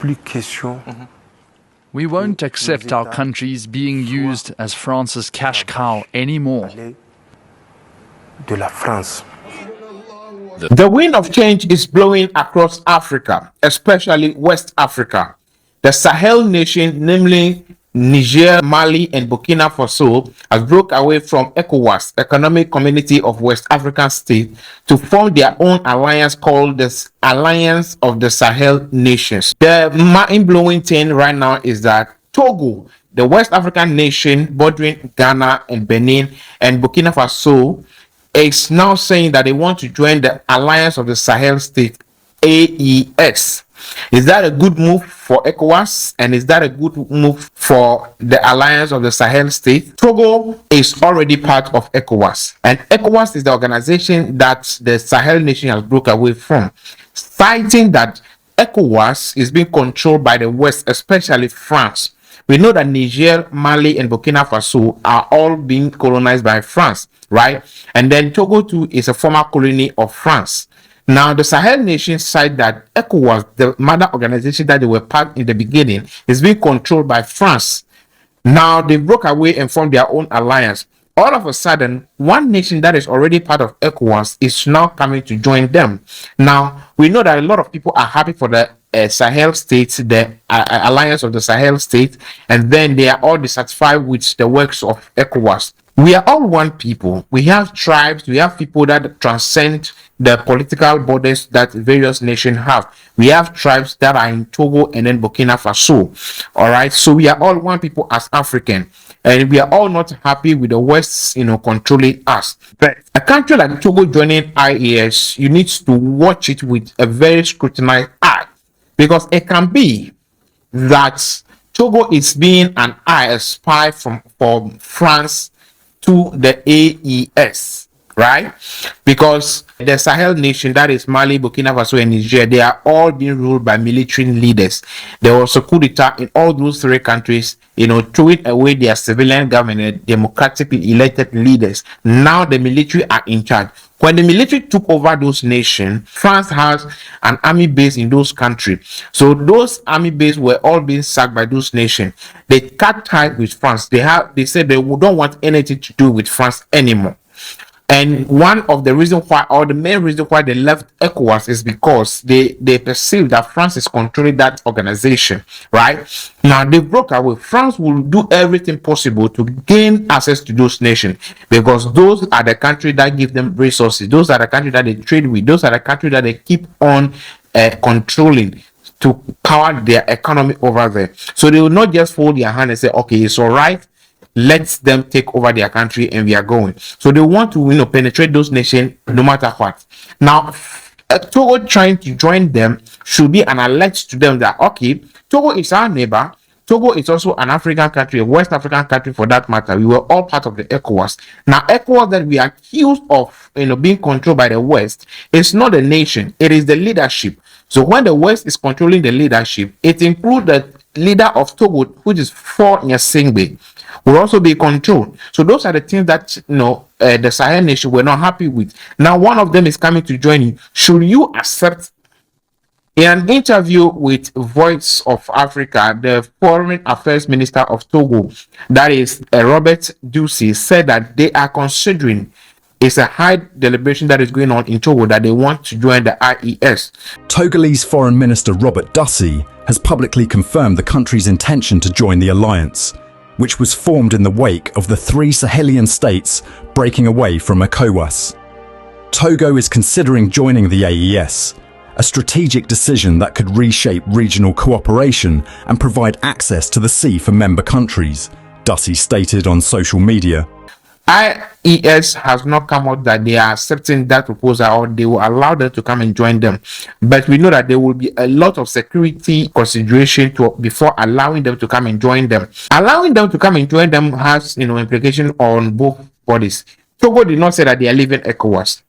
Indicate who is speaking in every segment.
Speaker 1: We won't accept our countries being used as France's cash cow anymore.
Speaker 2: The wind of change is blowing across Africa, especially West Africa. The Sahel Nations, namely Niger, Mali, and Burkina Faso, has broke away from ECOWAS, Economic Community of West African States, to form their own alliance called the Alliance of the Sahel Nations. The mind-blowing thing right now is that Togo, the West African nation bordering Ghana and Benin and Burkina Faso, is now saying that they want to join the Alliance of the Sahel States, AES. Is that a good move for ECOWAS, and is that a good move for the Alliance of the Sahel States? Togo is already part of ECOWAS, and ECOWAS is the organization that the Sahel nation has broke away from, citing that ECOWAS is being controlled by the West, especially France. We know that Niger, Mali, and Burkina Faso are all being colonized by France, right? And then Togo too is a former colony of France. Now, the Sahel nations cite that ECOWAS, the mother organization that they were part in the beginning, is being controlled by France. Now, they broke away and formed their own alliance. All of a sudden, one nation that is already part of ECOWAS is now coming to join them. Now, we know that a lot of people are happy for the Sahel states, the Alliance of the Sahel states, and then they are all dissatisfied with the works of ECOWAS. We are all one people. We have tribes, we have people that transcend the political borders that various nations have. We have tribes that are in Togo and then Burkina Faso. All right, so we are all one people as African, and we are all not happy with the West, controlling us. But a country like Togo joining IES, you need to watch it with a very scrutinized eye, because it can be that Togo is being an eye, a spy from France to the AES, right? Because the Sahel nation, that is Mali, Burkina Faso, and Niger, they are all being ruled by military leaders. There was a coup d'etat in all those three countries, throwing away their civilian government, democratically elected leaders. Now the military are in charge. When the military took over those nations, France has an army base in those countries. So those army bases were all being sacked by those nations. They cut ties with France. They said they don't want anything to do with France anymore. And one of the reasons why, or the main reason why they left ECOWAS, is because they perceive that France is controlling that organization, right? Now they broke away. France will do everything possible to gain access to those nations, because those are the countries that give them resources. Those are the countries that they trade with. Those are the countries that they keep on controlling to power their economy over there. So they will not just fold their hand and say, okay, it's all right, let them take over their country and we are going. So they want to penetrate those nations no matter what. Now Togo trying to join them should be an alert to them that, okay, Togo is our neighbor. Togo is also an African country, a West African country for that matter. We were all part of the ECOWAS. Now ECOWAS that we are accused of being controlled by the West is not the nation, it is the leadership. So when the West is controlling the leadership, it includes the leader of Togo, which is For Nyasingbe, will also be controlled. So those are the things that the Sahel nation were not happy with. Now one of them is coming to join you. Should you accept? In an interview with Voice of Africa, the Foreign Affairs Minister of Togo, that is Robert Ducey, said that they are considering, it's a high deliberation that is going on in Togo, that they want to join the IES.
Speaker 3: Togolese Foreign Minister Robert Ducey has publicly confirmed the country's intention to join the alliance, which was formed in the wake of the three Sahelian states breaking away from ECOWAS. Togo is considering joining the AES, a strategic decision that could reshape regional cooperation and provide access to the sea for member countries, Ducey stated on social media.
Speaker 2: IES has not come out that they are accepting that proposal or they will allow them to come and join them, but we know that there will be a lot of security consideration before allowing them to come and join them. Allowing them to come and join them has implication on both bodies. Togo did not say that they are leaving ECOWAS.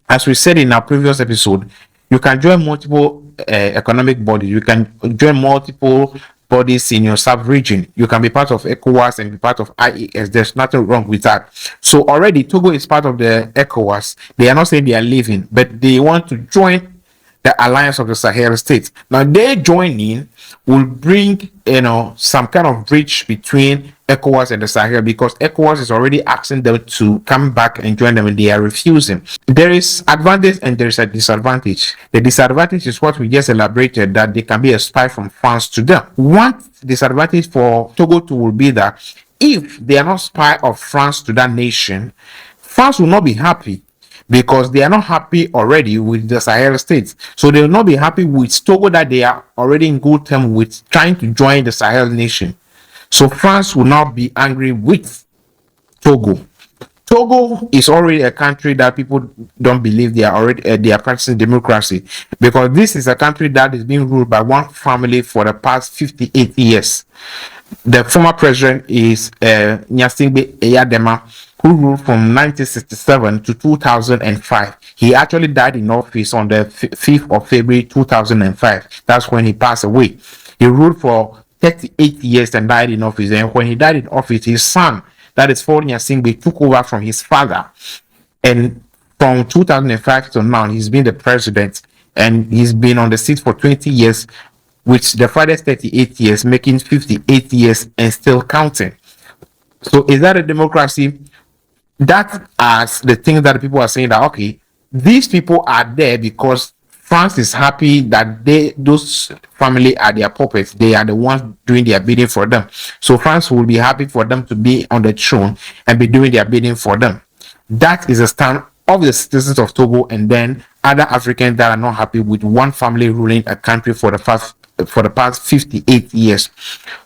Speaker 2: As we said in our previous episode, you can join multiple economic bodies. You can join multiple bodies in your sub-region. You can be part of ECOWAS and be part of IES. There's nothing wrong with that. So already Togo is part of the ECOWAS. They are not saying they are leaving, but they want to join the alliance of the Sahel states. Now, they joining will bring, some kind of bridge between ECOWAS and the Sahel, because ECOWAS is already asking them to come back and join them, and they are refusing. There is advantage and there is a disadvantage. The disadvantage is what we just elaborated, that they can be a spy from France to them. One disadvantage for Togo will be that if they are not spy of France to that nation, France will not be happy, because they are not happy already with the Sahel states. So they will not be happy with Togo, that they are already in good terms with trying to join the Sahel nation. So France will not be angry with Togo. Togo is already a country that people don't believe they are practicing democracy, because this is a country that is being ruled by one family for the past 58 years. The former president is Gnassingbé Eyadema, who ruled from 1967 to 2005. He actually died in office on the 5th of February 2005. That's when he passed away. He ruled for 38 years and died in office. And when he died in office, his son, that is for Gnassingbé, took over from his father. And from 2005 to now, he's been the president, and he's been on the seat for 20 years, which the father's 38 years, making 58 years and still counting. So is that a democracy? That as the thing that people are saying that, okay, these people are there because France is happy that those family are their puppets. They are the ones doing their bidding for them. So France will be happy for them to be on the throne and be doing their bidding for them. That is a stand of the citizens of Togo, and then other Africans that are not happy with one family ruling a country for the past 58 years.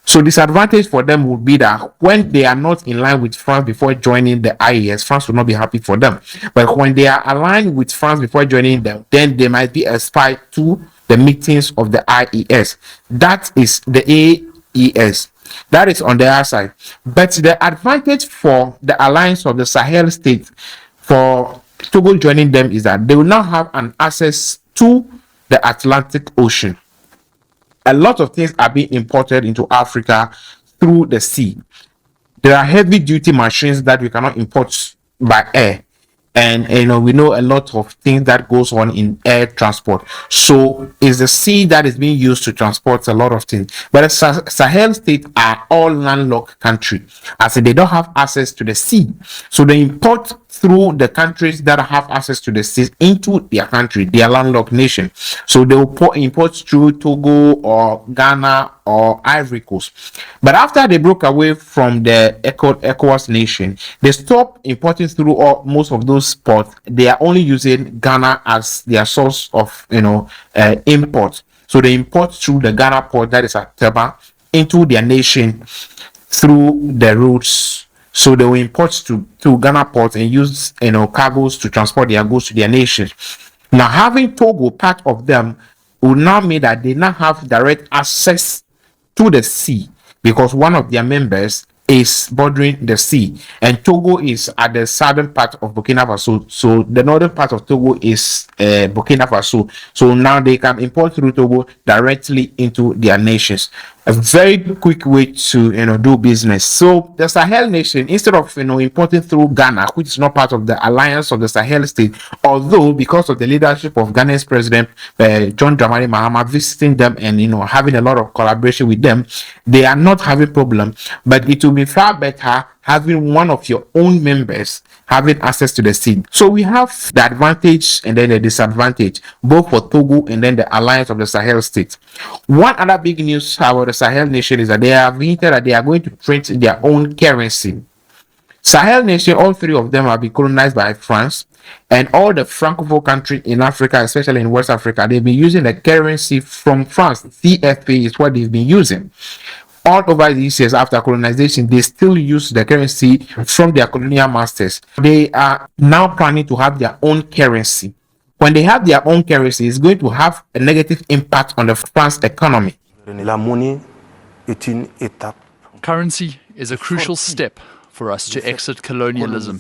Speaker 2: So disadvantage for them would be that when they are not in line with France before joining the IES, France will not be happy for them. But when they are aligned with France before joining them, then they might be a spy to the meetings of the IES. That is the AES. That is on their side. But the advantage for the alliance of the Sahel states for Togo joining them is that they will now have an access to the Atlantic Ocean. A lot of things are being imported into Africa through the sea. There are heavy duty machines that we cannot import by air. And we know a lot of things that goes on in air transport. So it's the sea that is being used to transport a lot of things. But the Sahel states are all landlocked country, as they don't have access to the sea. So they import through the countries that have access to the sea into their country, their landlocked nation. So they will import through Togo or Ghana or Ivory Coast. But after they broke away from the ECOWAS nation, they stopped importing through most of those ports. They are only using Ghana as their source of import. So they import through the Ghana port, that is at Teba, into their nation through the routes. So they will import to Ghana port and use cargoes to transport their goods to their nation. Now, having Togo part of them will now mean that they now have direct access to the sea, because one of their members is bordering the sea, and Togo is at the southern part of Burkina Faso. So the northern part of Togo is Burkina Faso. So now they can import through Togo directly into their nations. A very quick way to do business. So the Sahel nation, instead of importing through Ghana, which is not part of the alliance of the Sahel state, although because of the leadership of Ghana's president John Dramani Mahama visiting them and having a lot of collaboration with them, they are not having problem. But it will be far better having one of your own members having access to the sea. So we have the advantage and then the disadvantage, both for Togo and then the alliance of the Sahel states. One other big news about the Sahel nation is that they have hinted that they are going to print their own currency. Sahel nation, all three of them have been colonized by France, and all the Francophone countries in Africa, especially in West Africa, they've been using the currency from France. CFA is what they've been using. All over these years after colonization, they still use the currency from their colonial masters. They are now planning to have their own currency. When they have their own currency, it's going to have a negative impact on the France economy.
Speaker 1: Currency is a crucial step for us to exit colonialism.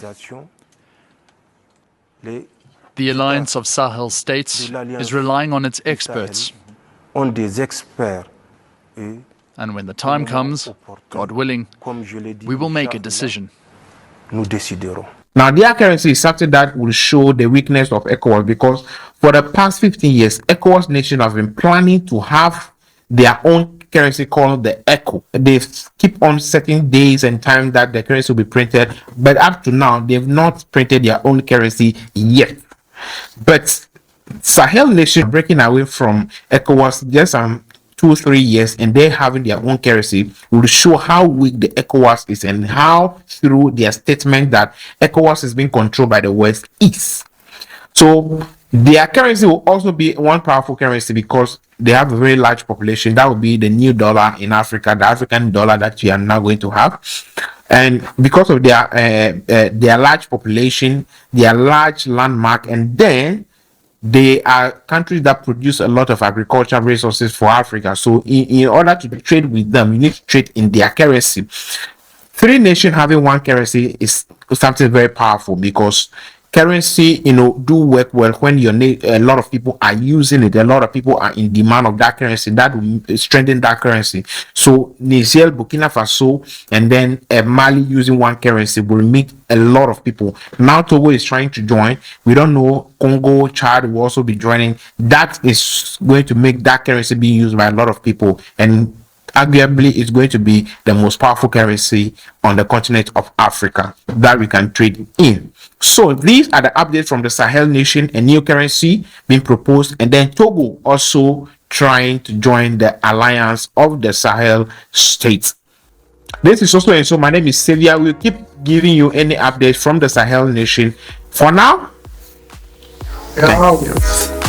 Speaker 1: The alliance of Sahel states is relying on its experts. And when the time comes, God willing, we will make a decision.
Speaker 2: Now, their currency is something that will show the weakness of ECOWAS, because For the past 15 years, ECOWAS nations have been planning to have their own currency called the ECO. They keep on setting days and time that the currency will be printed, but up to now, they've not printed their own currency yet. But Sahel nation breaking away from ECOWAS just 2-3 years, and they're having their own currency, will show how weak the ECOWAS is and how through their statement that ECOWAS is being controlled by the West is. So their currency will also be one powerful currency because they have a very large population. That will be the new dollar in Africa, the African dollar that we are now going to have. And because of their large population, their large landmark, and then they are countries that produce a lot of agricultural resources for Africa. So in order to trade with them, you need to trade in their currency. Three nations having one currency is something very powerful because currency, do work well when a lot of people are using it. A lot of people are in demand of that currency. That will strengthen that currency. So Niger, Burkina Faso, and then Mali using one currency will meet a lot of people. Now Togo is trying to join. We don't know. Congo, Chad will also be joining. That is going to make that currency being used by a lot of people, and arguably it's going to be the most powerful currency on the continent of Africa that we can trade in. So these are the updates from the Sahel nation, a new currency being proposed, and then Togo also trying to join the alliance of the Sahel states. This is also, and so my name is Sylvia. We'll keep giving you any updates from the Sahel nation. For now, thank you.